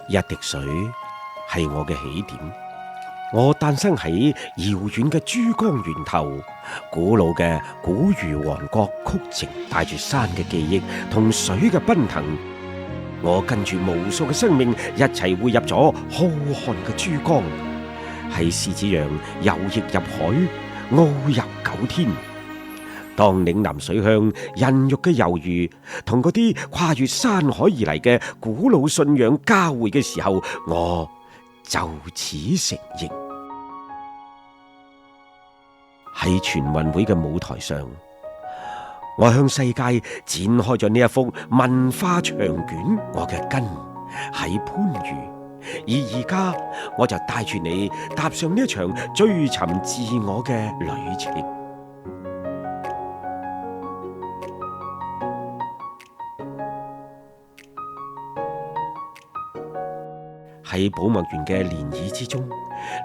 一滴水係我嘅起點，我誕生喺遙遠嘅珠江源頭，古老嘅古魚王國曲靖帶住山嘅記憶同水嘅奔騰，我跟住無數嘅生命一齊匯入咗浩瀚嘅珠江，喺獅子洋游弋入海，遨遊九天。當嶺南水鄉孕育嘅猶豫同嗰啲跨越山海而嚟嘅古老信仰交匯嘅時候，我就此成形。喺全運會嘅舞台上，我向世界展開咗呢一幅文化長卷。我嘅根喺番禺，而家我就帶住你踏上呢一場追尋自我嘅旅程。喺寶墨園嘅漣漪之中，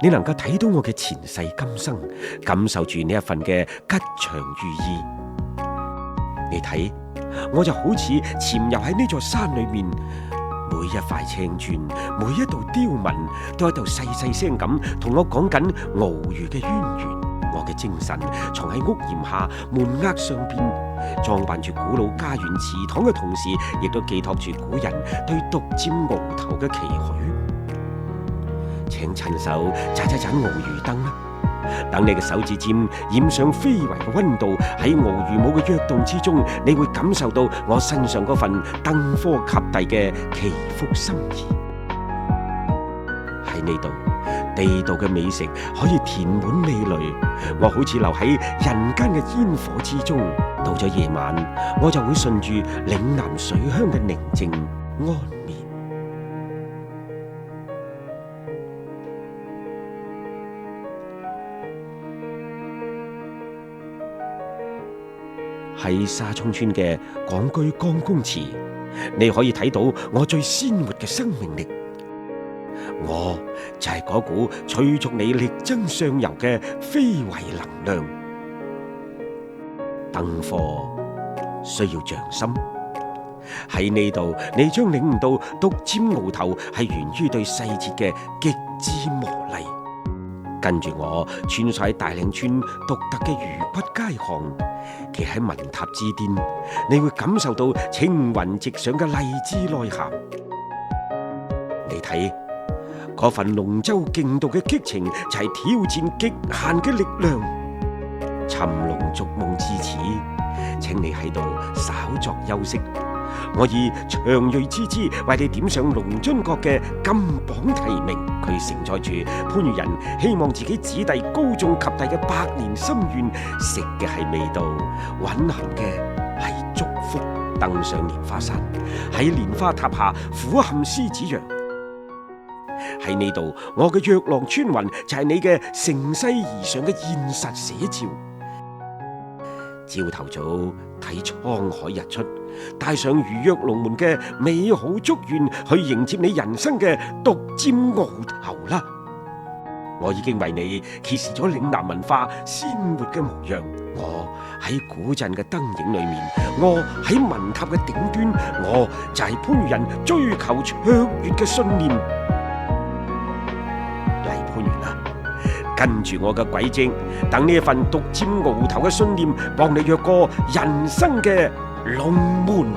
你能夠睇到我嘅前世今生，感受住呢一份嘅吉祥寓意。你睇，我就好似潛入喺呢座山裏面，每一塊青磚，每一道雕紋，都喺度細細聲咁同我講緊鰲魚嘅淵源。我嘅精神藏喺屋檐下、門額上邊，裝扮住古老家園祠堂嘅同時，亦都寄託住古人對獨占鰲頭嘅期許。請親手揸一盞鰲魚燈啦，等你嘅手指尖染上非遺嘅溫度，喺鰲魚舞嘅躍動之中，你會感受到我身上嗰份登科及第嘅祈福心意。喺呢度，地道嘅美食可以填滿味蕾，我好似留喺人間嘅煙火之中。到咗夜晚，我就會順住嶺南水鄉嘅寧靜安眠。喺沙涌村嘅廣居江公祠，你可以睇到我最鮮活嘅生命力。我就係嗰股催促你力爭上游嘅非遺能量。登科需要匠心，喺呢度你將領悟到獨占鰲頭係源於對細節嘅極致磨礪。跟住我穿梭喺大嶺村獨特嘅魚骨街巷，企喺文塔之巔，你會感受到青雲直上嘅荔枝內涵。你睇，嗰份龍舟競渡嘅激情就係挑戰極限嘅力量。尋龍逐夢至此，請你喺度稍作休息。我以祥瑞之姿為你點上龍津閣嘅金榜題名，佢承載住番禺人希望自己子弟高中及第嘅百年心願，食嘅係味道，蘊含嘅係祝福。登上蓮花山，喺蓮花塔下俯瞰獅子洋。喺呢度，我嘅若浪穿雲就係你嘅乘勢而上嘅現實寫照。朝頭早睇滄海日出，帶上如躍龍門嘅美好祝願去迎接你人生嘅獨占鰲頭啦！我已經為你揭示咗嶺南文化鮮活嘅模樣。我喺古鎮嘅燈影裏面，我喺文塔嘅頂端，我就係番禺人追求卓越嘅信念。嚟番禺啦！跟住我嘅軌跡，等呢一份獨占鰲頭嘅信念，幫你躍過人生嘅龍門。